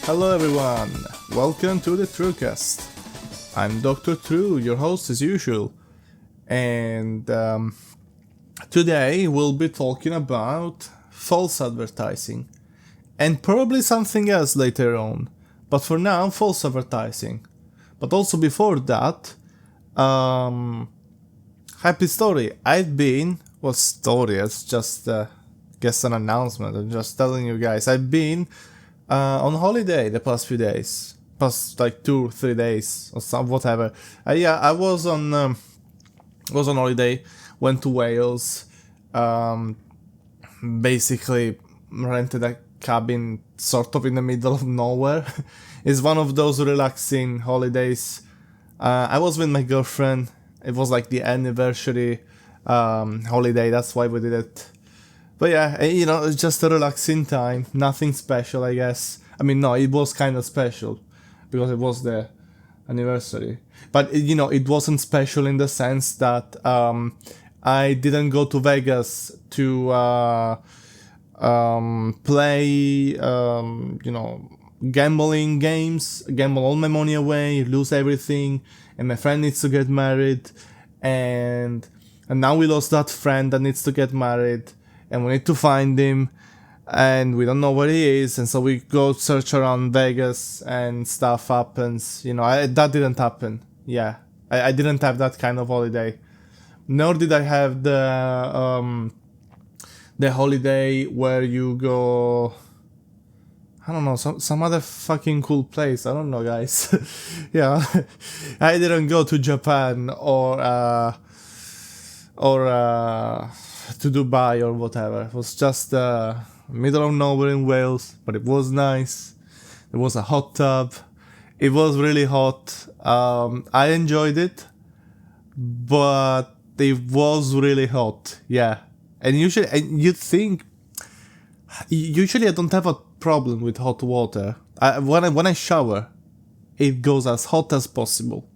Hello everyone, welcome to the TrueCast. I'm Dr. True, your host as usual, and today we'll be talking about false advertising, and probably something else later on, but for now false advertising. But also before that, happy story, it's just guess an announcement, I'm just telling you guys, I've been on holiday the past few days, past like 2-3 days or some whatever. I was on holiday, went to Wales, basically rented a cabin sort of in the middle of nowhere. It's one of those relaxing holidays. I was with my girlfriend. It was like the anniversary holiday, that's why we did it. But yeah, it's just a relaxing time, nothing special, I guess. I mean, no, it was kind of special, because it was the anniversary. But, it wasn't special in the sense that I didn't go to Vegas to play, gambling games, gamble all my money away, lose everything, and my friend needs to get married, and now we lost that friend that needs to get married. And we need to find him, and we don't know where he is, and so we go search around Vegas, and stuff happens. That didn't happen. Yeah, I didn't have that kind of holiday. Nor did I have the holiday where you go, I don't know, some other fucking cool place. I don't know, guys. Yeah, I didn't go to Japan or to Dubai or whatever. It was just middle of nowhere in Wales, but it was nice. There was a hot tub. It was really hot. I enjoyed it, but it was really hot. Yeah, and usually I don't have a problem with hot water. When I shower, it goes as hot as possible.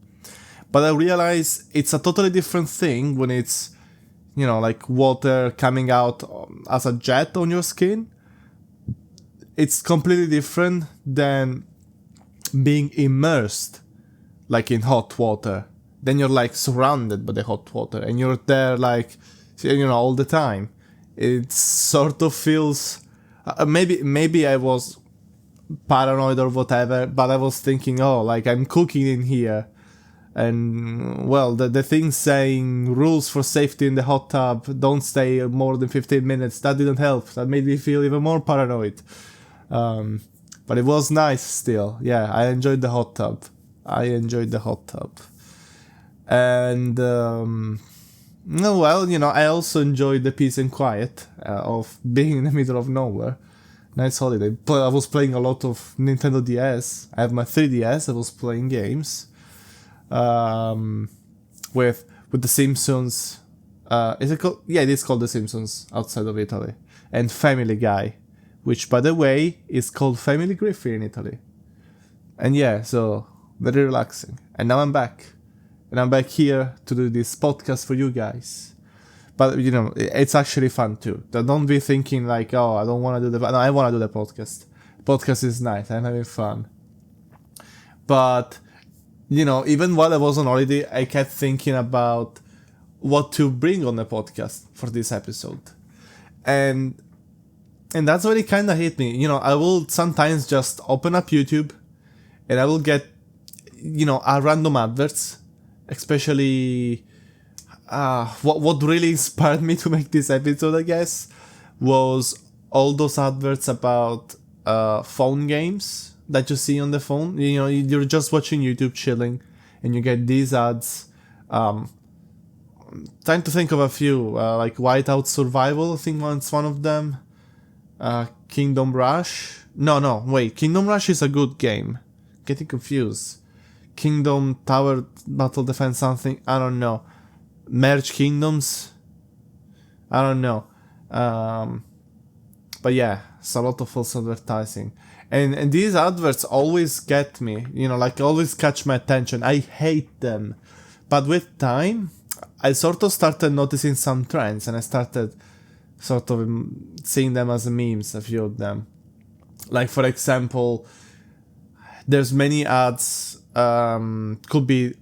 But I realize it's a totally different thing when it's like water coming out as a jet on your skin. It's completely different than being immersed, like in hot water. Then you're like surrounded by the hot water, and you're there like, all the time. It sort of feels, maybe I was paranoid or whatever, but I was thinking, like I'm cooking in here. And, well, the thing saying rules for safety in the hot tub, don't stay more than 15 minutes, that didn't help. That made me feel even more paranoid. But it was nice still. Yeah, I enjoyed the hot tub. And, I also enjoyed the peace and quiet of being in the middle of nowhere. Nice holiday. But I was playing a lot of Nintendo DS. I have my 3DS, I was playing games. With The Simpsons. Is it called? Yeah, it is called The Simpsons outside of Italy. And Family Guy, which, by the way, is called Family Griffin in Italy. And yeah, so very relaxing. And now I'm back. And I'm back here to do this podcast for you guys. But, it's actually fun too. Don't be thinking like, I don't want to do no, I want to do the podcast. Podcast is nice. I'm having fun. But even while I was on holiday, I kept thinking about what to bring on the podcast for this episode. And that's when it kind of hit me. I will sometimes just open up YouTube and I will get, a random adverts, especially what really inspired me to make this episode, I guess, was all those adverts about phone games that you see on the phone. You're just watching YouTube chilling and you get these ads. Trying to think of a few, like Whiteout Survival, I think it's one of them. Kingdom Rush. No, wait, Kingdom Rush is a good game. Getting confused. Kingdom Tower Battle Defense something, I don't know. Merge Kingdoms, I don't know. But yeah, it's a lot of false advertising. And these adverts always get me, always catch my attention. I hate them. But with time, I sort of started noticing some trends, and I started sort of seeing them as memes, a few of them. Like, for example, There's many ads. Could be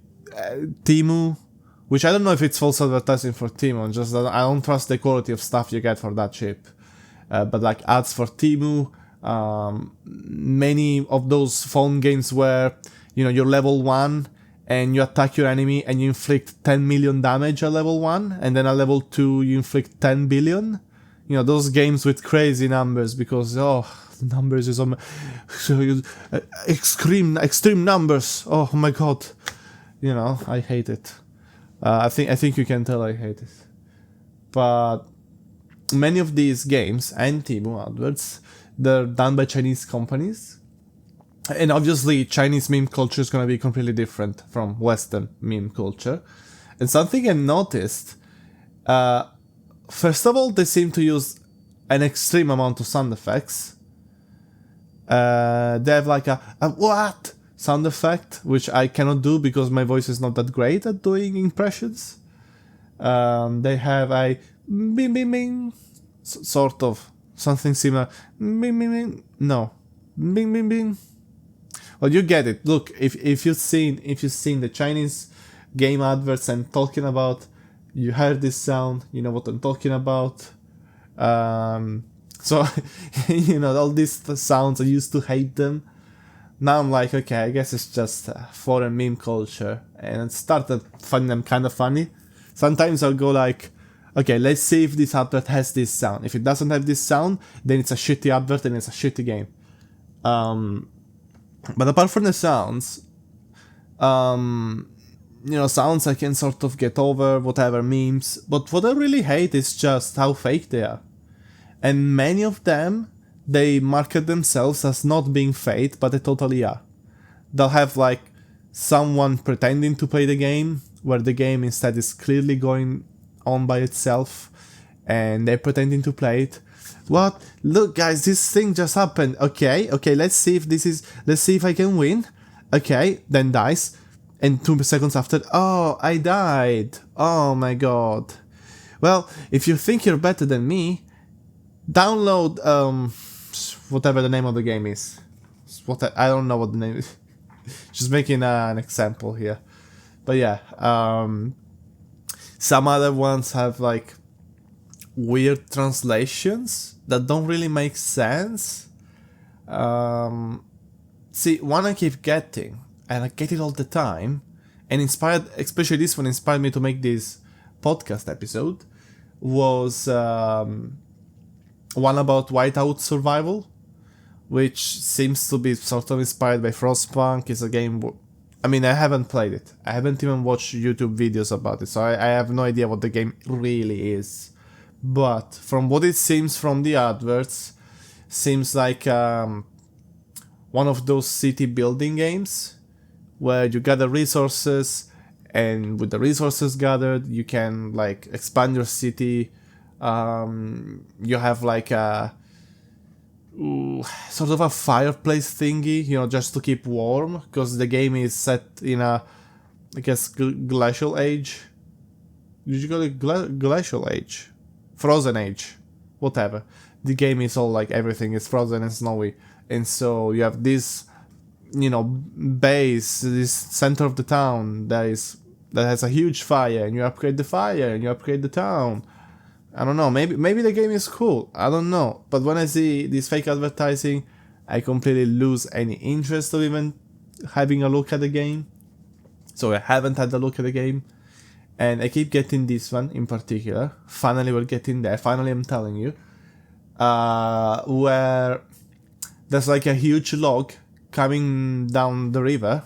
Temu, which I don't know if it's false advertising for Temu. Just that I don't trust the quality of stuff you get for that chip. But like ads for Temu, many of those phone games where you're level 1 and you attack your enemy and you inflict 10 million damage at level 1, and then at level 2 you inflict 10 billion. Those games with crazy numbers, because the numbers is extreme numbers. Oh my god. I hate it. I think you can tell I hate it. But many of these games and Temu adverts, they're done by Chinese companies. And obviously Chinese meme culture is going to be completely different from Western meme culture. And something I noticed, first of all, they seem to use an extreme amount of sound effects. They have like a what sound effect, which I cannot do because my voice is not that great at doing impressions. They have a bing bing bing, sort of something similar. Bing bing bing, no, bing bing bing. Well, you get it. Look, if you've seen the Chinese game adverts I'm talking about, you heard this sound, you know what I'm talking about. So all these sounds, I used to hate them. Now I'm like, okay, I guess it's just foreign meme culture, and I started finding them kind of funny. Sometimes I'll go like, okay, let's see if this advert has this sound. If it doesn't have this sound, then it's a shitty advert and it's a shitty game. But apart from the sounds, sounds I can sort of get over, whatever, memes. But what I really hate is just how fake they are. And many of them, they market themselves as not being fake, but they totally are. They'll have like someone pretending to play the game, where the game instead is clearly going on by itself, and they're pretending to play it. What? Look, guys, this thing just happened. Okay, let's see if I can win. Okay, then dies. And 2 seconds after, oh, I died. Oh my god. Well, if you think you're better than me, download, whatever the name of the game is. I don't know what the name is. Just making an example here. But yeah, some other ones have like weird translations that don't really make sense. See, one I keep getting, and I get it all the time, and especially this one inspired me to make this podcast episode, was one about whiteout survival, which seems to be sort of inspired by Frostpunk. It's a game, I haven't played it. I haven't even watched YouTube videos about it, so I have no idea what the game really is. But from what it seems from the adverts, seems like one of those city building games where you gather resources, and with the resources gathered, you can like expand your city. You have like a sort of a fireplace thingy, just to keep warm, because the game is set in a, I guess, glacial age. Did you call it glacial age? Frozen age, whatever. The game is all like everything is frozen and snowy, and so you have this, base, this center of the town that has a huge fire, and you upgrade the fire and you upgrade the town. I don't know, maybe the game is cool, I don't know. But when I see this fake advertising, I completely lose any interest of even having a look at the game. So I haven't had a look at the game. And I keep getting this one in particular. Finally we're getting there, finally I'm telling you. Where there's like a huge log coming down the river,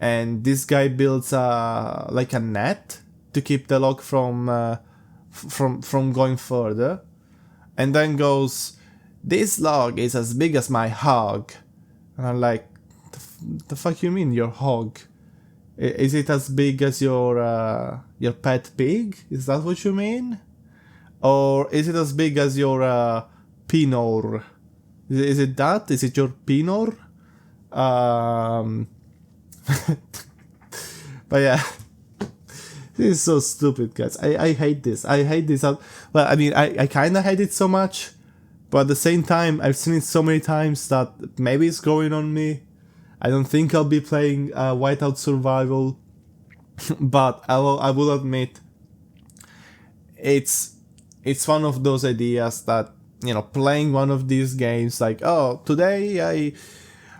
and this guy builds like a net to keep the log from going further, and then goes, "This log is as big as my hog." And I'm like, the fuck you mean your hog? Is it as big as your pet pig? Is that what you mean? Or is it as big as your pinor? Is it that? Is it your pinor? But yeah, this is so stupid, guys. I hate this. I hate this. Well, I kind of hate it so much, but at the same time, I've seen it so many times that maybe it's growing on me. I don't think I'll be playing Whiteout Survival, but I will admit it's one of those ideas that, you know, playing one of these games like, oh,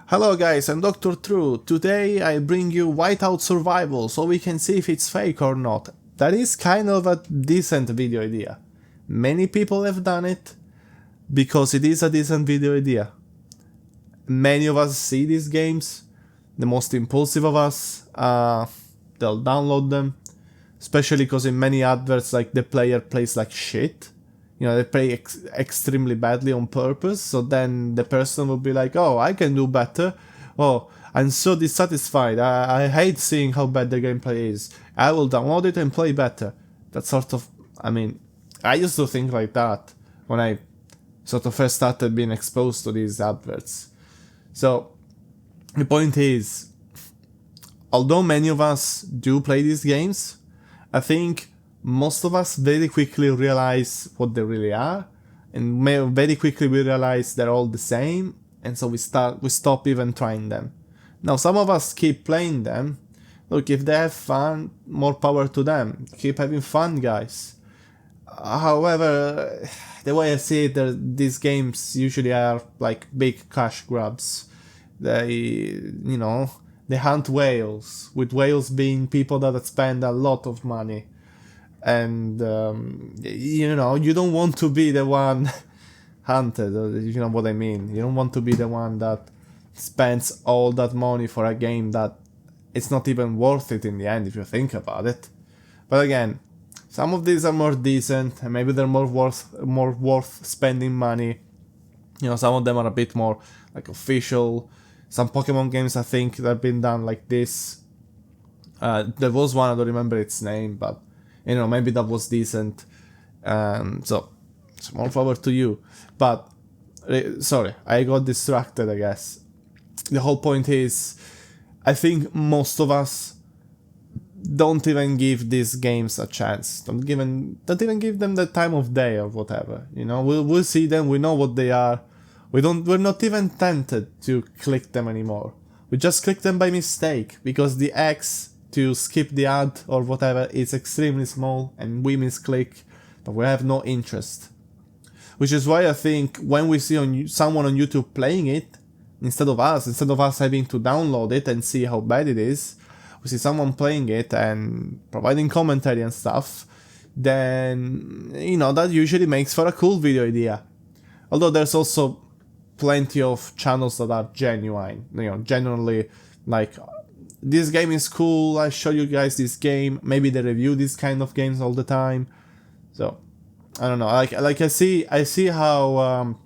hello guys, I'm Dr. True. Today I bring you Whiteout Survival so we can see if it's fake or not. That is kind of a decent video idea. Many people have done it because it is a decent video idea. Many of us see these games. The most impulsive of us, they'll download them. Especially because in many adverts, like, the player plays like shit. You know, they play extremely badly on purpose, so then the person will be like, oh, I can do better. Oh, I'm so dissatisfied. I hate seeing how bad the gameplay is. I will download it and play better. That sort of, I mean, I used to think like that when I sort of first started being exposed to these adverts. So, the point is, although many of us do play these games, I think most of us very quickly realize what they really are, and very quickly we realize they're all the same, and so we stop even trying them. Now, some of us keep playing them. Look, if they have fun, more power to them. Keep having fun, guys. However, the way I see it, these games usually are like big cash grabs. They hunt whales, with whales being people that spend a lot of money. And, you don't want to be the one hunted, you know what I mean. You don't want to be the one that spends all that money for a game that it's not even worth it in the end, if you think about it. But again, some of these are more decent, and maybe they're more worth spending money. You know, some of them are a bit more like official. Some Pokemon games, I think, that have been done like this. There was one, I don't remember its name, but maybe that was decent. So, small power to you. But, sorry, I got distracted, I guess. The whole point is, I think most of us don't even give these games a chance. Don't even give them the time of day or whatever. You know, we'll see them, we know what they are. We're not even tempted to click them anymore. We just click them by mistake, because the X to skip the ad or whatever is extremely small, and we misclick, but we have no interest. Which is why I think when we see someone on YouTube playing it, instead of us having to download it and see how bad it is, we see someone playing it and providing commentary and stuff, then, that usually makes for a cool video idea. Although there's also plenty of channels that are genuine, genuinely like, this game is cool, I show you guys this game. Maybe they review these kind of games all the time. So, I don't know, like I see how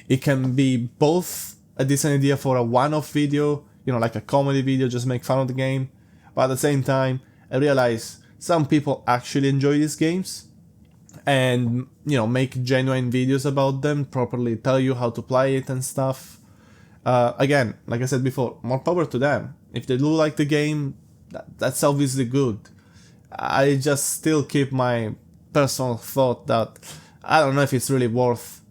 it can be both a decent idea for a one-off video, like a comedy video, just make fun of the game. But at the same time, I realize some people actually enjoy these games and, make genuine videos about them, properly tell you how to play it and stuff. Again, like I said before, more power to them. If they do like the game, that's obviously good. I just still keep my personal thought that I don't know if it's really worth,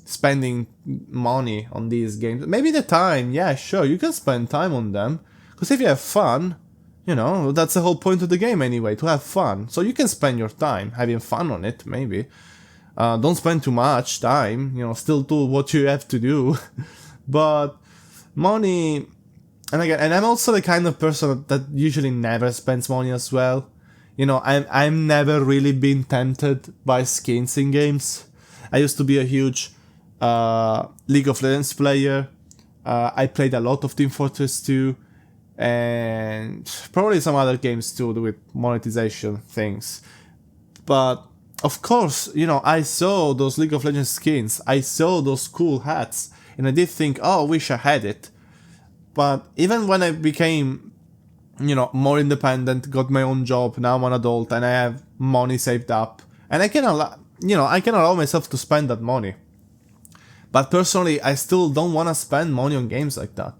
spending money on these games. Maybe the time, yeah, sure, you can spend time on them. Because if you have fun, that's the whole point of the game anyway, to have fun. So you can spend your time having fun on it, maybe. Don't spend too much time, still do what you have to do. But money, and I'm also the kind of person that usually never spends money as well. I'm never really been tempted by skins in games. I used to be a huge League of Legends player. I played a lot of Team Fortress 2, and probably some other games too with monetization things. But of course, I saw those League of Legends skins, I saw those cool hats, and I did think, oh, I wish I had it. But even when I became, more independent, got my own job, now I'm an adult, and I have money saved up, and I can allow myself to spend that money. But personally, I still don't want to spend money on games like that.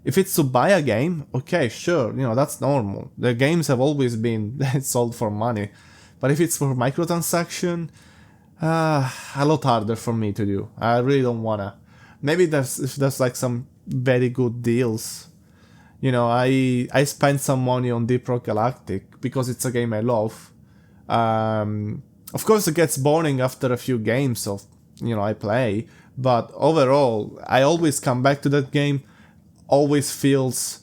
If it's to buy a game, okay, sure, that's normal. The games have always been sold for money. But if it's for microtransaction, a lot harder for me to do. I really don't wanna. Maybe there's like some very good deals. You know, I spent some money on Deep Rock Galactic because it's a game I love. Of course, it gets boring after a few games of, I play, but overall, I always come back to that game. Always feels,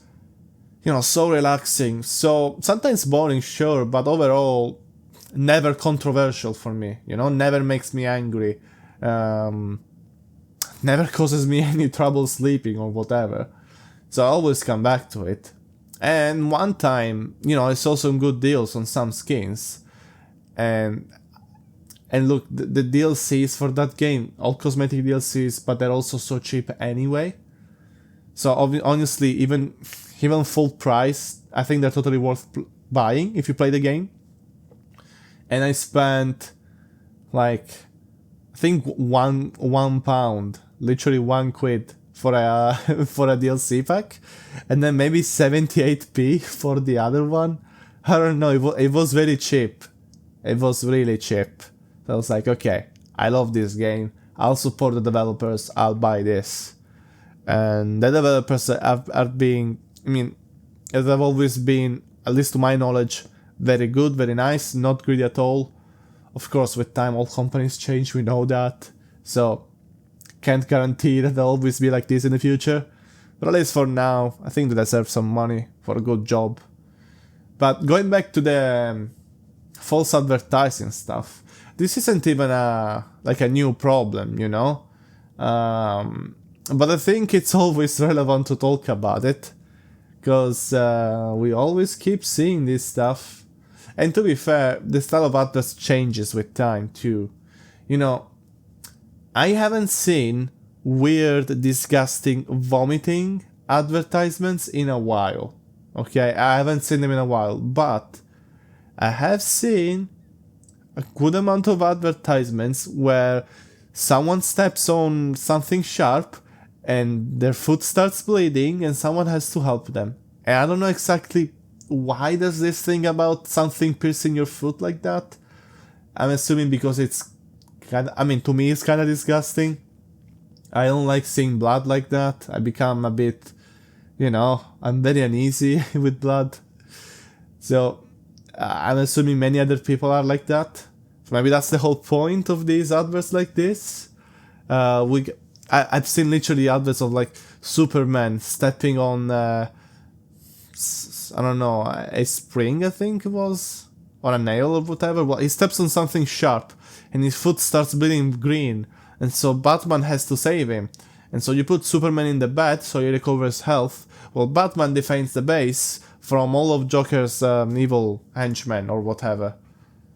so relaxing. So sometimes boring, sure, but overall, never controversial for me. Never makes me angry. Never causes me any trouble sleeping or whatever. So I always come back to it. And one time, I saw some good deals on some skins. And look, the DLCs for that game, all cosmetic DLCs, but they're also so cheap anyway. So honestly, even full price, I think they're totally worth buying if you play the game. And I spent I think £1, literally £1 for a for a DLC pack, and then maybe 78p for the other one. I don't know. It was very cheap. It was really cheap. So I was like, okay, I love this game. I'll support the developers. I'll buy this. And the developers are being, they've always been, at least to my knowledge, very good, very nice, not greedy at all. Of course, with time, all companies change. We know that. So can't guarantee that they'll always be like this in the future. But at least for now, I think they deserve some money for a good job. But going back to the false advertising stuff, this isn't even a new problem, but I think it's always relevant to talk about it, because we always keep seeing this stuff. And to be fair, the style of adverts changes with time too. I haven't seen weird, disgusting, vomiting advertisements in a while. Okay, I haven't seen them in a while, but I have seen a good amount of advertisements where someone steps on something sharp and their foot starts bleeding and someone has to help them. And I don't know exactly why does this thing about something piercing your foot like that. I'm assuming because it's to me it's kind of disgusting. I don't like seeing blood like that. I become a bit, I'm very uneasy with blood. So I'm assuming many other people are like that. So maybe that's the whole point of these adverts like this. I've seen literally adverts of Superman stepping on, I don't know, a spring, I think it was, or a nail or whatever. Well, he steps on something sharp and his foot starts bleeding green. And so Batman has to save him. And so you put Superman in the bed so he recovers health. Well, Batman defends the base from all of Joker's evil henchmen or whatever.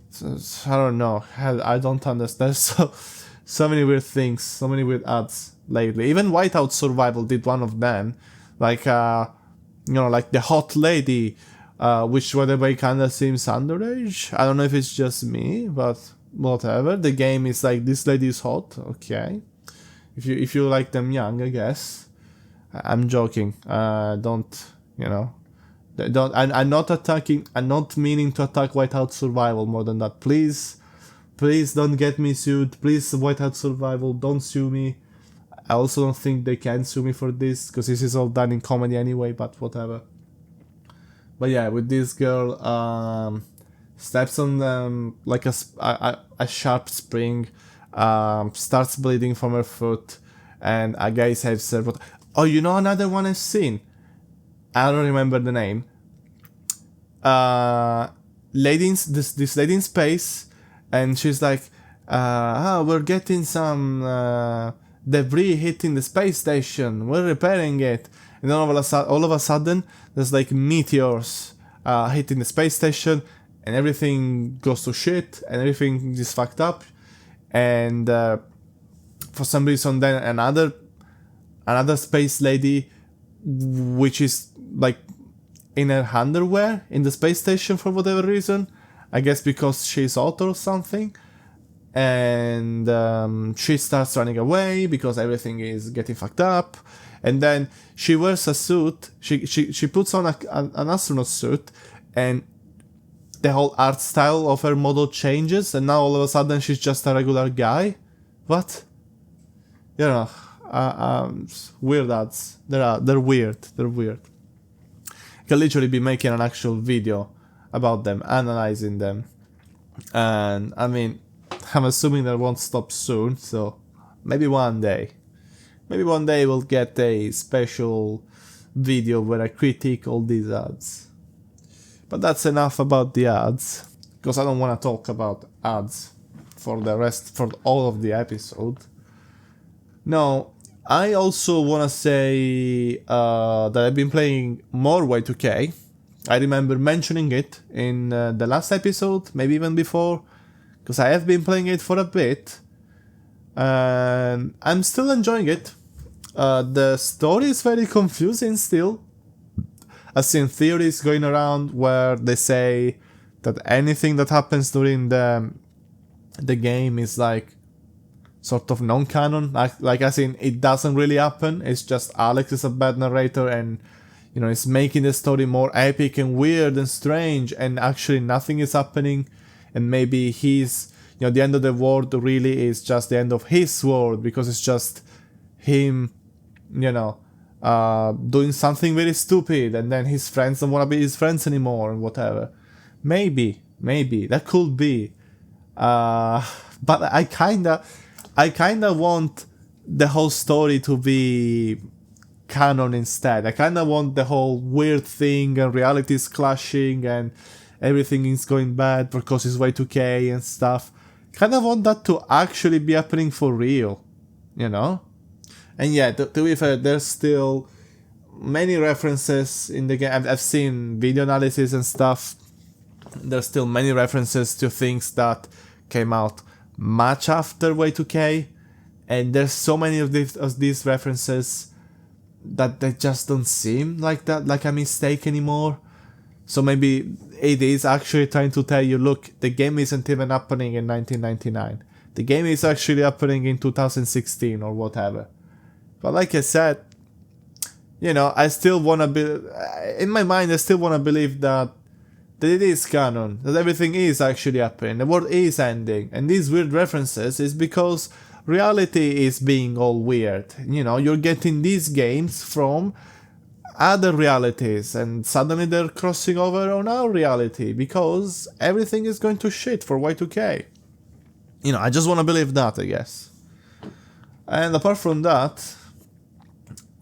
So, I don't know. I don't understand. So many weird things, so many weird ads lately. Even Whiteout Survival did one of them. Like the hot lady, which by the way kinda seems underage. I don't know if it's just me, but whatever. The game is like, this lady is hot, okay. If you like them young, I guess. I'm joking. Don't. I'm not attacking. I'm not meaning to attack Whiteout Survival more than that. Please don't get me sued. Please, Whiteout Survival, don't sue me. I also don't think they can sue me for this, because this is all done in comedy anyway. But whatever. But yeah, with this girl, steps on a sharp spring, starts bleeding from her foot, and a guy saves her. But another one I've seen. I don't remember the name. This lady in space, and she's like, we're getting some debris hitting the space station. We're repairing it, and then all of a sudden, there's meteors hitting the space station, and everything goes to shit, and everything is fucked up, and for some reason, then another space lady, which is in her underwear in the space station for whatever reason, I guess because she's hot or something, and she starts running away because everything is getting fucked up, and then she wears a suit, she puts on an astronaut suit, and the whole art style of her model changes, and now all of a sudden she's just a regular guy. What? weird ads. They're weird. They're weird. You can literally be making an actual video about them, analyzing them, and I mean, I'm assuming that won't stop soon. So maybe one day we'll get a special video where I critique all these ads. But that's enough about the ads, because I don't want to talk about ads for all of the episode. No, I also want to say that I've been playing more Y2K. I remember mentioning it in the last episode, maybe even before, because I have been playing it for a bit, and I'm still enjoying it. The story is very confusing still. I've seen theories going around where they say that anything that happens during the game is like sort of non-canon, like as in it doesn't really happen. It's just Alex is a bad narrator, and you know, it's making the story more epic and weird and strange, and actually nothing is happening, and maybe he's, you know, the end of the world really is just the end of his world, because it's just him, you know, doing something very stupid, and then his friends don't want to be his friends anymore, and whatever. Maybe that could be, but I kinda want the whole story to be canon instead. I kinda want the whole weird thing and reality is clashing and everything is going bad because it's Y2K and stuff. Kinda want that to actually be happening for real, you know? And yeah, to be fair, there's still many references in the game. I've seen video analysis and stuff. There's still many references to things that came out much after Y2K, and there's so many of these references that they just don't seem like a mistake anymore. So maybe it is actually trying to tell you, look, the game isn't even happening in 1999. The game is actually happening in 2016 or whatever. But like I said, you know, I still want to be, in my mind, I still want to believe that it is canon, that everything is actually happening, the world is ending, and these weird references is because reality is being all weird. You know, you're getting these games from other realities, and suddenly they're crossing over on our reality because everything is going to shit for Y2K. You know, I just want to believe that, I guess. And apart from that,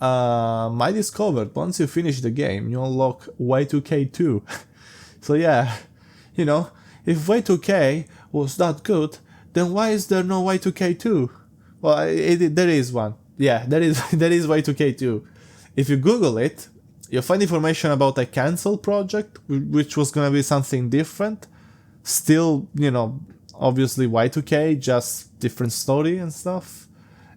I discovered once you finish the game, you unlock Y2K2. So yeah, you know, if Y2K was that good, then why is there no Y2K2? Well, there is one. Yeah, there is Y2K2. If you Google it, you'll find information about a cancelled project, which was gonna be something different. Still, you know, obviously Y2K, just different story and stuff.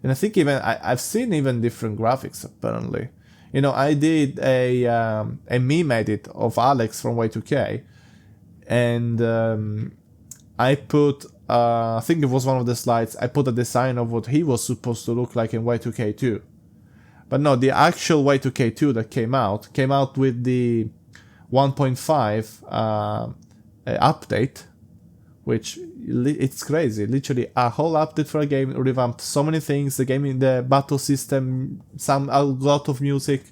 And I think even I've seen even different graphics apparently. You know, I did a meme edit of Alex from Y2K, and I put, I think it was one of the slides, I put a design of what he was supposed to look like in Y2K2. But no, the actual Y2K2 that came out with the 1.5 update, which it's crazy. Literally a whole update for a game, revamped so many things. The game in the battle system, a lot of music.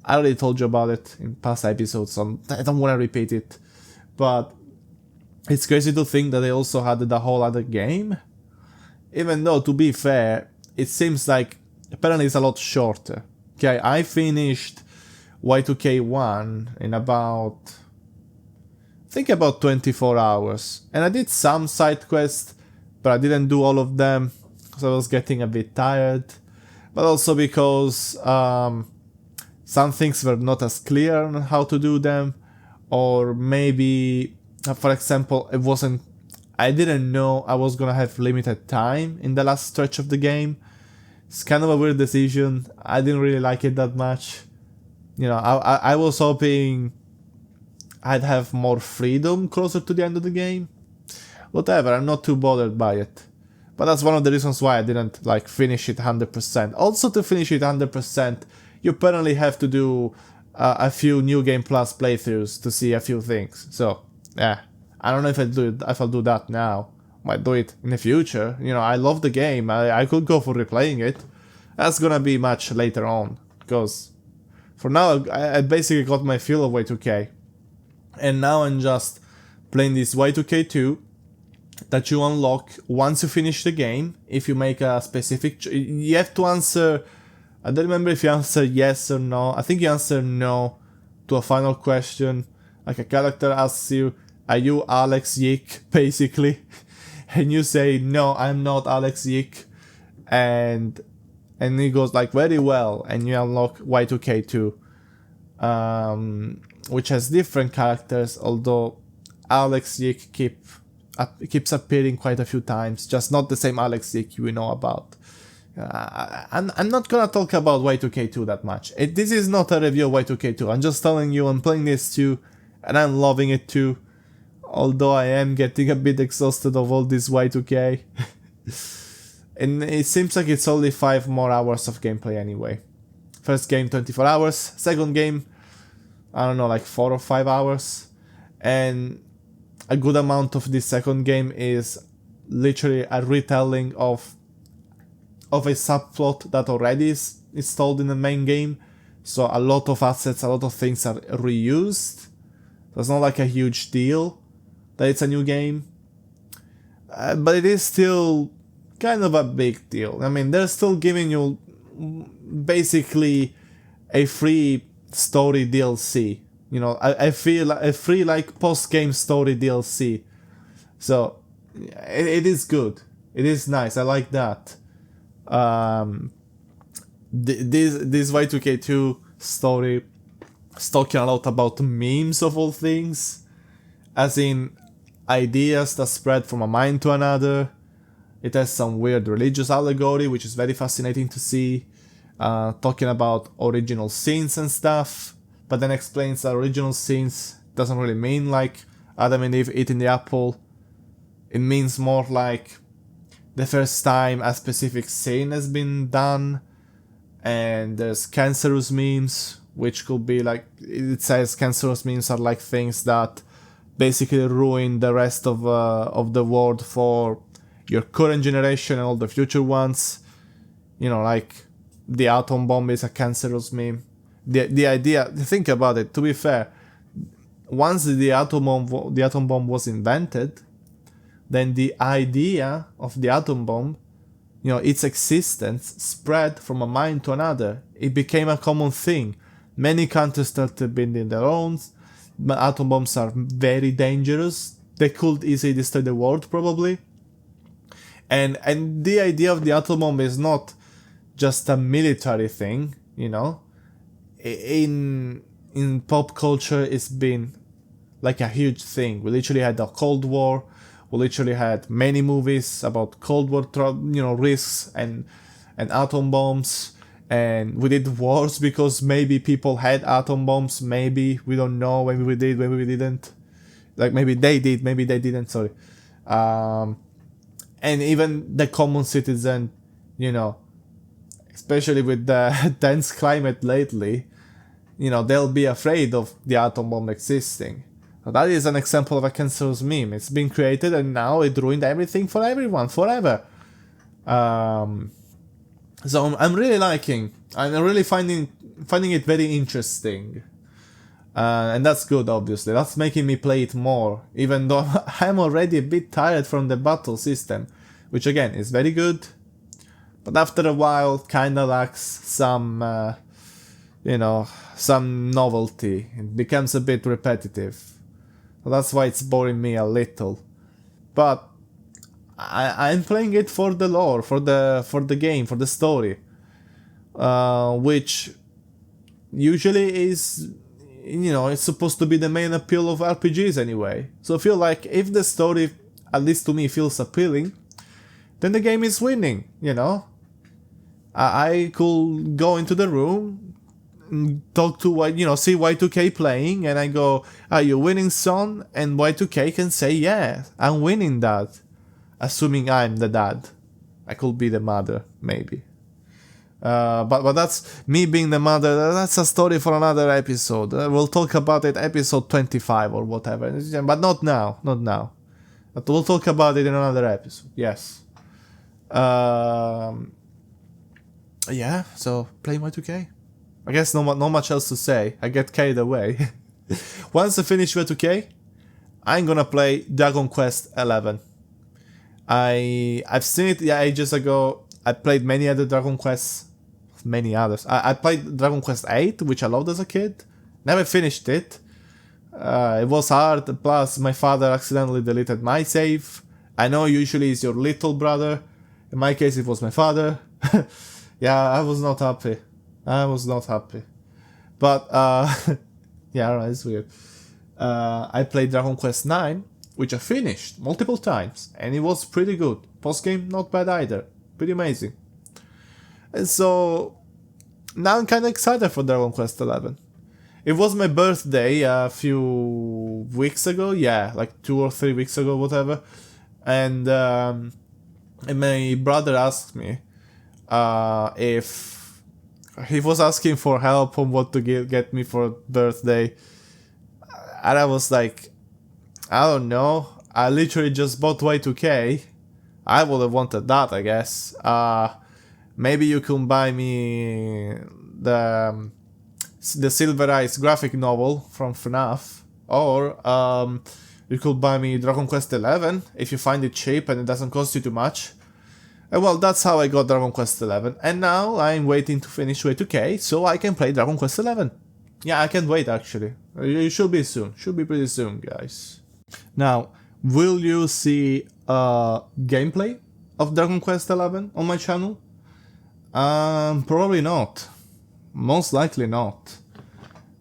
I already told you about it in past episodes, so I don't want to repeat it. But it's crazy to think that they also had the whole other game. Even though, to be fair, it seems like apparently it's a lot shorter. Okay, I finished Y2K1 in about 24 hours. And I did some side quests, but I didn't do all of them because I was getting a bit tired. But also because some things were not as clear on how to do them. Or maybe, for example, I didn't know I was gonna have limited time in the last stretch of the game. It's kind of a weird decision. I didn't really like it that much. You know, I was hoping I'd have more freedom closer to the end of the game. Whatever, I'm not too bothered by it. But that's one of the reasons why I didn't like finish it 100%. Also, to finish it 100%, you apparently have to do a few New Game Plus playthroughs to see a few things. So, yeah, I don't know if I'll do that now. Might do it in the future. You know, I love the game. I could go for replaying it. That's gonna be much later on, because for now I basically got my fill of Y2K, and now I'm just playing this Y2K2 that you unlock once you finish the game. If you make a specific you have to answer, I don't remember if you answer yes or no. I think you answer no to a final question. Like a character asks you, are you Alex Yick, basically? And you say, no, I'm not Alex Yick. And he goes like, very well. And you unlock Y2K2. Which has different characters, although Alex Yick keeps appearing quite a few times. Just not the same Alex Yick we know about. I'm not gonna talk about Y2K2 that much. This is not a review of Y2K2. I'm just telling you I'm playing this too, and I'm loving it too. Although I am getting a bit exhausted of all this Y2K. And it seems like it's only 5 more hours of gameplay anyway. First game 24 hours, second game, I don't know, like 4 or 5 hours. And a good amount of this second game is literally a retelling of a subplot that already is installed in the main game. So a lot of assets, a lot of things are reused. So it's not like a huge deal that it's a new game. But it is still kind of a big deal. I mean, they're still giving you basically a free story DLC. You know, I feel a free like post-game story DLC. So it is good. It is nice. I like that. This Y2K2 story is talking a lot about memes of all things, as in ideas that spread from a mind to another. It has some weird religious allegory, which is very fascinating to see. Talking about original sins and stuff, but then explains that original sins doesn't really mean like Adam and Eve eating the apple. It means more like the first time a specific sin has been done. And there's cancerous memes, which could be like, it says cancerous memes are like things that basically ruin the rest of the world for your current generation and all the future ones. You know, like the atom bomb is a cancerous meme. The idea, think about it, to be fair, once the atom bomb was invented, then the idea of the atom bomb, you know, its existence spread from a mind to another. It became a common thing. Many countries started building their own. Atom bombs are very dangerous. They could easily destroy the world, probably. And the idea of the atom bomb is not just a military thing, you know. In pop culture, it's been like a huge thing. We literally had the Cold War. We literally had many movies about Cold War, risks and atom bombs. And we did wars because maybe people had atom bombs. Maybe, we don't know. Maybe we did, maybe we didn't. Like maybe they did, maybe they didn't. Sorry. And even the common citizen, you know, especially with the dense climate lately, you know, they'll be afraid of the atom bomb existing. So that is an example of a cancerous meme. It's been created and now it ruined everything for everyone, forever. So I'm really I'm really finding it very interesting. And that's good, obviously. That's making me play it more, even though I'm already a bit tired from the battle system, which again is very good, but after a while kinda lacks some, some novelty. It becomes a bit repetitive. So that's why it's boring me a little. But I'm playing it for the lore, for the game, for the story, which usually is, it's supposed to be the main appeal of RPGs anyway. So I feel like if the story, at least to me, feels appealing, then the game is winning, I could go into the room, talk to see Y2K playing, and I go, "Are you winning, son?" And Y2K can say, "Yeah, I'm winning, Dad." Assuming I'm the dad. I could be the mother, maybe. But that's me being the mother. That's a story for another episode. We'll talk about it episode 25 or whatever. But not now. But we'll talk about it in another episode. Yes. Yeah, so playing Y2K. I guess not much else to say. I get carried away. Once I finish Y2K, I'm gonna play Dragon Quest 11. I've seen it ages ago. I played many other Dragon Quests, many others. I played Dragon Quest 8, which I loved as a kid. Never finished it. It was hard. Plus, my father accidentally deleted my save. I know usually it's your little brother. In my case, it was my father. Yeah, I was not happy. But yeah, right, it's weird. I played Dragon Quest 9, which I finished multiple times, and it was pretty good. Post game, not bad either. Pretty amazing. And so now I'm kind of excited for Dragon Quest 11. It was my birthday a few weeks ago, yeah, like 2 or 3 weeks ago, whatever. And my brother asked me if he was asking for help on what to get me for birthday. And I was like, I don't know. I literally just bought Y2K. I would have wanted that, I guess. Maybe you can buy me the Silver Eyes graphic novel from FNAF. Or you could buy me Dragon Quest 11 if you find it cheap and it doesn't cost you too much. And well, that's how I got Dragon Quest 11. And now I'm waiting to finish Y2K so I can play Dragon Quest 11. Yeah, I can't wait actually. It should be soon. Should be pretty soon, guys. Now, will you see gameplay of Dragon Quest 11 on my channel? Probably not. Most likely not.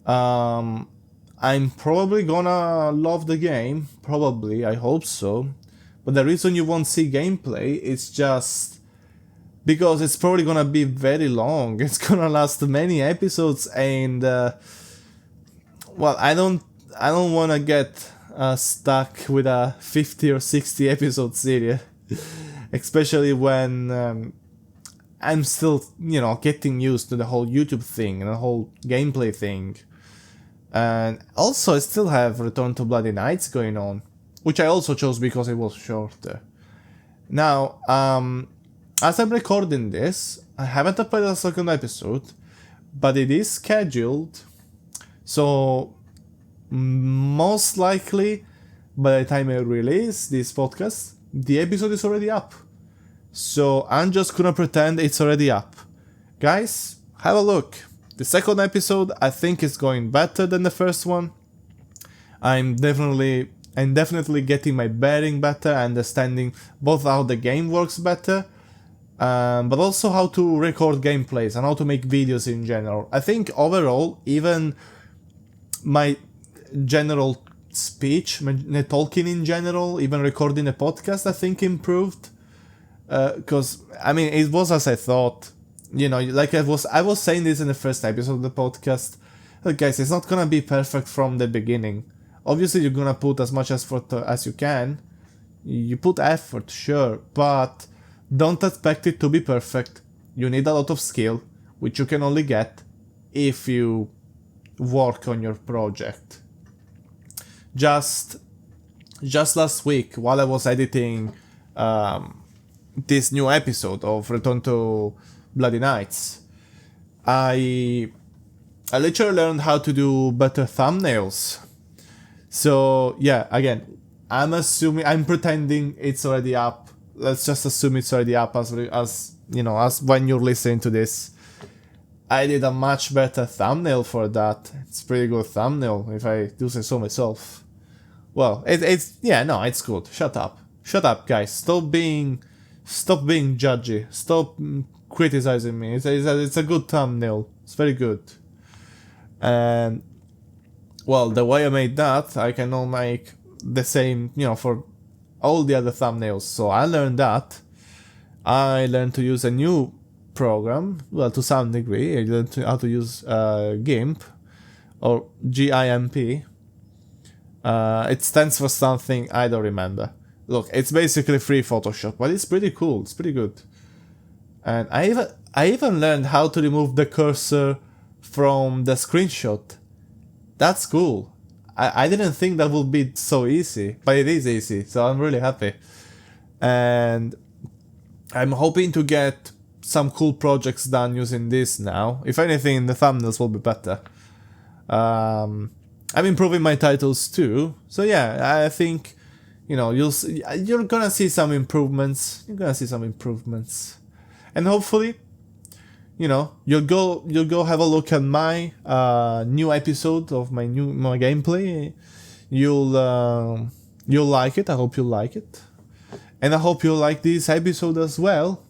I'm probably gonna love the game. Probably, I hope so. But the reason you won't see gameplay is just because it's probably gonna be very long. It's gonna last many episodes, and well, I don't wanna get stuck with a 50 or 60 episode series, especially when I'm still, getting used to the whole YouTube thing and the whole gameplay thing. And also I still have Return to Bloody Nights going on, which I also chose because it was shorter. Now, as I'm recording this, I haven't uploaded a second episode, but it is scheduled, so most likely by the time I release this podcast, the episode is already up. So I'm just gonna pretend it's already up. Guys, have a look. The second episode I think is going better than the first one. I'm definitely getting my bearing better, understanding both how the game works better, but also how to record gameplays and how to make videos in general. I think overall, even my general speech, my talking in general, even recording a podcast, I think improved. Because I mean, it was as I thought. Like I was saying this in the first episode of the podcast. Look, guys, it's not gonna be perfect from the beginning. Obviously, you're gonna put as much effort as you can. You put effort, sure, but don't expect it to be perfect. You need a lot of skill, which you can only get if you work on your project. Just last week, while I was editing this new episode of Return to Bloody Nights, I literally learned how to do better thumbnails. So yeah, again, I'm pretending it's already up. Let's just assume it's already up as when you're listening to this. I did a much better thumbnail for that. It's a pretty good thumbnail, if I do say so myself. Well, it's good. Shut up, guys. Stop being judgy. Stop criticizing me. It's a good thumbnail. It's very good. And well, the way I made that, I can now make the same, for all the other thumbnails. So I learned that. I learned to use a new program, well, to some degree. I learned how to use GIMP, or GIMP. It stands for something I don't remember. Look, it's basically free Photoshop, but it's pretty cool. It's pretty good. And I even learned how to remove the cursor from the screenshot. That's cool. I didn't think that would be so easy, but it is easy, so I'm really happy. And I'm hoping to get some cool projects done using this now. If anything, the thumbnails will be better. I'm improving my titles too. So yeah, I think, you're gonna see some improvements. And hopefully, you'll go have a look at my new episode of my gameplay. You'll like it. I hope you like it. And I hope you like this episode as well.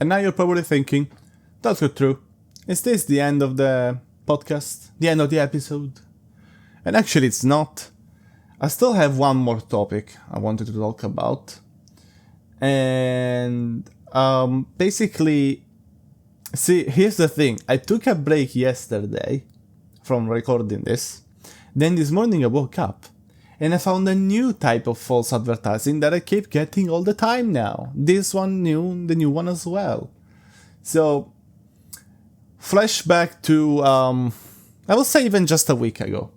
And now you're probably thinking, Dr. True, is this the end of the podcast? The end of the episode? And actually it's not. I still have one more topic I wanted to talk about. And basically, see, here's the thing. I took a break yesterday from recording this. Then this morning I woke up and I found a new type of false advertising that I keep getting all the time now. This one new, the new one as well. So, flashback to, I will say even just a week ago.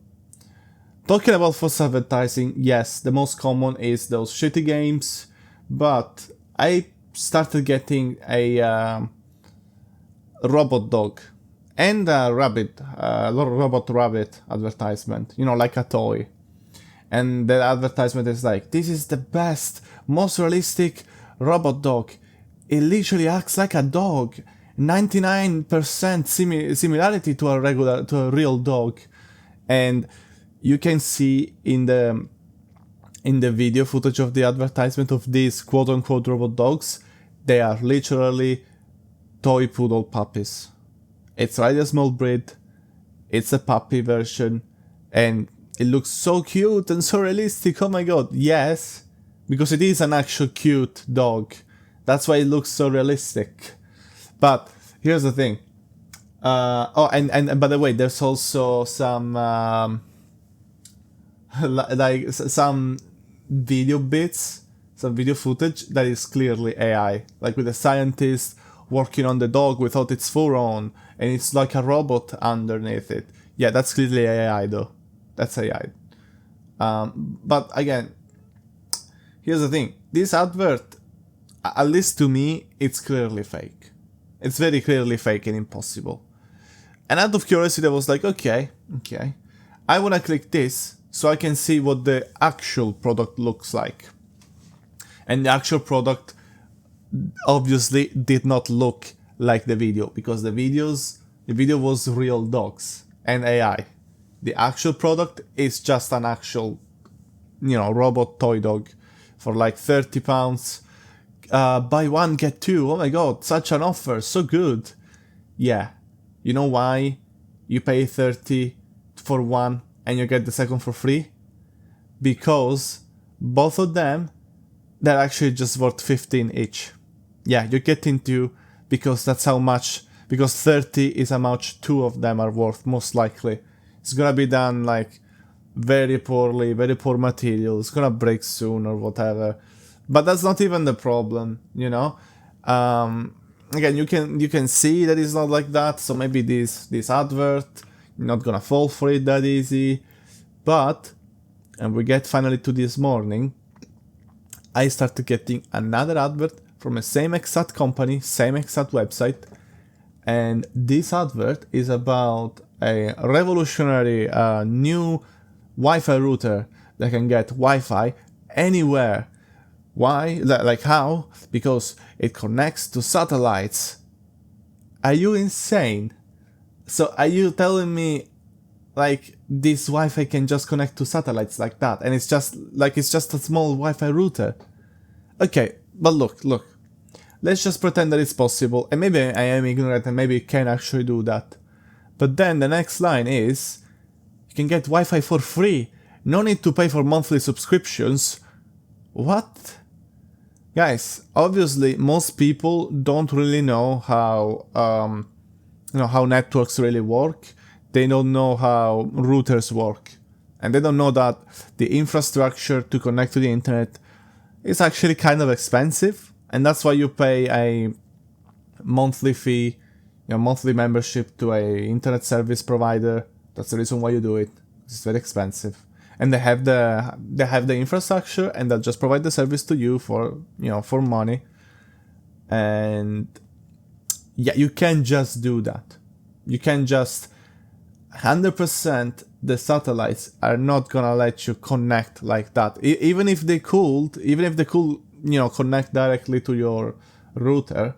Talking about false advertising, yes, the most common is those shitty games, but I started getting a robot dog and a robot rabbit advertisement, like a toy. And the advertisement is like, this is the best, most realistic robot dog. It literally acts like a dog. 99% similarity to a real dog. And you can see in the video footage of the advertisement of these quote-unquote robot dogs, they are literally toy poodle puppies. It's already a small breed, it's a puppy version, and it looks so cute and so realistic. Oh my god, yes, because it is an actual cute dog. That's why it looks so realistic. But here's the thing. And by the way, there's also some some video bits, some video footage that is clearly AI, like with a scientist working on the dog without its fur on, and it's like a robot underneath it. Yeah, that's clearly AI though. That's AI. But again, here's the thing. This advert, at least to me, it's clearly fake. It's very clearly fake and impossible. And out of curiosity, I was like, okay. I want to click this so I can see what the actual product looks like. And the actual product obviously did not look like the video, because the video was real dogs and AI. The actual product is just an actual, robot toy dog for like £30. Buy one, get two. Oh my god, such an offer, so good. Yeah. You know why you pay 30 for one and you get the second for free? Because both of them, they're actually just worth 15 each. Yeah, you're getting two because that's how much, because 30 is how much two of them are worth, most likely. It's gonna be done like very poorly, very poor material. It's gonna break soon or whatever. But that's not even the problem, Again, you can see that it's not like that. So maybe this advert, you're not gonna fall for it that easy. But, and we get finally to this morning, I started getting another advert from the same exact company, same exact website. And this advert is about a revolutionary new Wi-Fi router that can get Wi-Fi anywhere. Why? Like how? Because it connects to satellites. Are you insane? So are you telling me like this Wi-Fi can just connect to satellites like that, and it's just a small Wi-Fi router? Okay, but look. Let's just pretend that it's possible, and maybe I am ignorant and maybe it can actually do that. But then the next line is, you can get Wi-Fi for free. No need to pay for monthly subscriptions. What? Guys, obviously most people don't really know how how networks really work. They don't know how routers work. And they don't know that the infrastructure to connect to the internet is actually kind of expensive. And that's why you pay a monthly fee, monthly membership to a internet service provider. That's the reason why you do it. It's very expensive. And they have the infrastructure, and they'll just provide the service to you for for money. And yeah, you can't just do that. You can't just 100% the satellites are not gonna let you connect like that. Even if they could, connect directly to your router,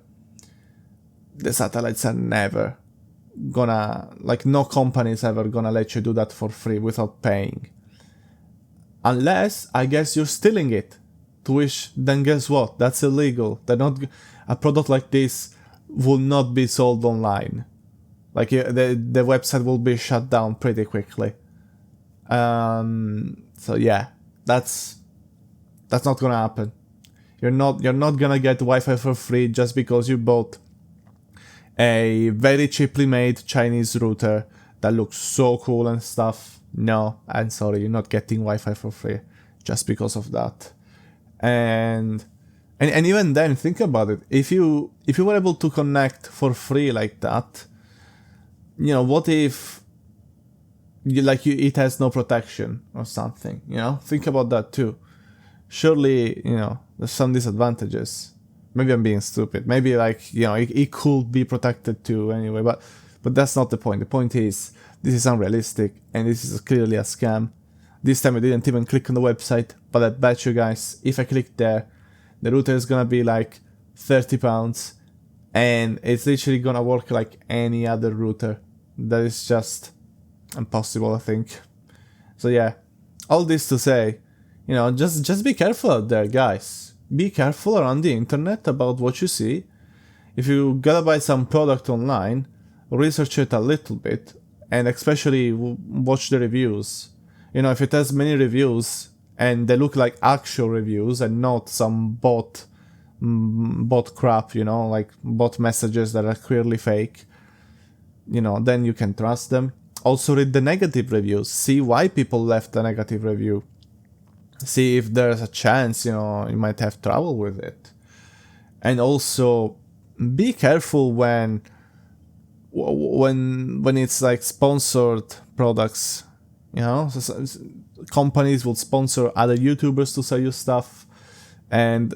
the satellites are never gonna, like, no company is ever gonna let you do that for free without paying. Unless, I guess, you're stealing it. To which, then guess what? That's illegal. A product like this will not be sold online. Like, the website will be shut down pretty quickly. So yeah, that's not gonna happen. You're not gonna get Wi-Fi for free just because you bought a very cheaply made Chinese router that looks so cool and stuff. No, I'm sorry, you're not getting Wi-Fi for free just because of that. And even then, think about it. If you were able to connect for free like that, what if it has no protection or something? Think about that too. Surely, there's some disadvantages. Maybe I'm being stupid. Maybe it could be protected too anyway, but that's not the point. The point is, this is unrealistic and this is clearly a scam. This time I didn't even click on the website, but I bet you guys, if I click there, the router is gonna be like £30 and it's literally gonna work like any other router. That is just impossible, I think. So yeah, all this to say, just be careful out there, guys. Be careful around the internet about what you see. If you gotta buy some product online, research it a little bit, and especially watch the reviews. If it has many reviews and they look like actual reviews and not some bot crap, like bot messages that are clearly fake, then you can trust them. Also read the negative reviews. See why people left a negative review. See if there's a chance, you might have trouble with it. And also be careful when it's like sponsored products. Companies will sponsor other YouTubers to sell you stuff, and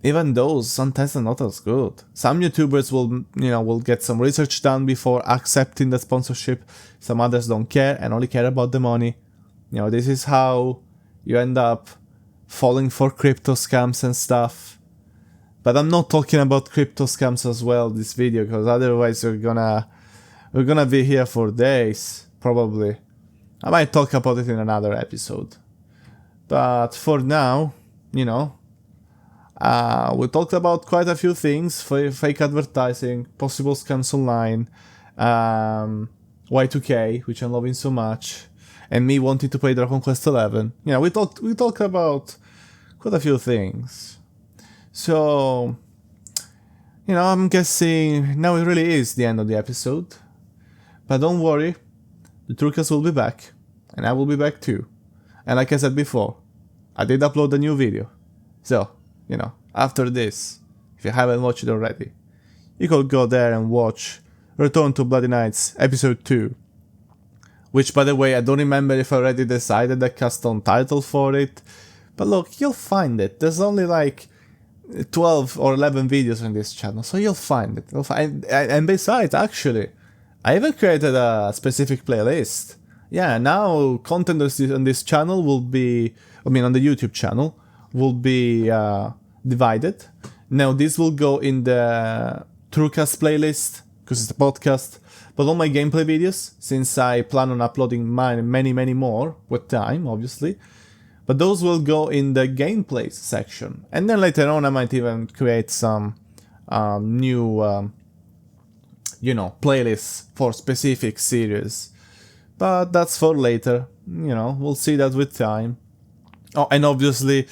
even those sometimes are not as good. Some YouTubers will get some research done before accepting the sponsorship. Some others don't care and only care about the money. This is how you end up falling for crypto scams and stuff. But I'm not talking about crypto scams as well this video, because otherwise we're gonna be here for days, probably. I might talk about it in another episode. But for now, we talked about quite a few things: fake advertising, possible scams online, Y2K, which I'm loving so much, and me wanting to play Dragon Quest XI. We talked about quite a few things. So, I'm guessing now it really is the end of the episode. But don't worry, the TrueCast will be back, and I will be back too. And like I said before, I did upload a new video. So, after this, if you haven't watched it already, you could go there and watch Return to Bloody Nights episode 2. Which, by the way, I don't remember if I already decided the custom title for it. But look, you'll find it. There's only like 12 or 11 videos on this channel, so you'll find it. And besides, actually, I even created a specific playlist. Yeah, now content on this channel will be, on the YouTube channel, will be divided. Now this will go in the TrueCast playlist, because it's a podcast, but all my gameplay videos, since I plan on uploading many more, with time, obviously, but those will go in the gameplays section. And then later on I might even create some new playlists for specific series. But that's for later, we'll see that with time. Oh, and obviously,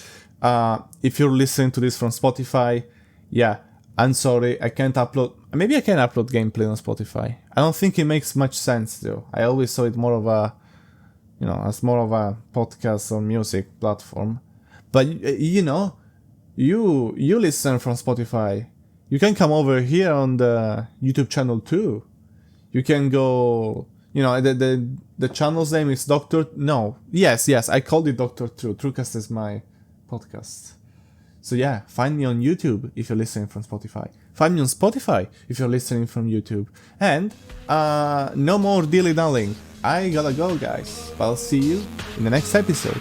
if you're listening to this from Spotify, yeah, I'm sorry, I can't upload. Maybe I can upload gameplay on Spotify. I don't think it makes much sense though. I always saw it more of a, as more of a podcast or music platform. But you listen from Spotify. You can come over here on the YouTube channel too. You can go. The channel's name is Yes, I called it Dr. True. TrueCast is my podcast. So yeah, find me on YouTube if you're listening from Spotify. Find me on Spotify if you're listening from YouTube. And no more dilly-dallying. I gotta go, guys. But I'll see you in the next episode.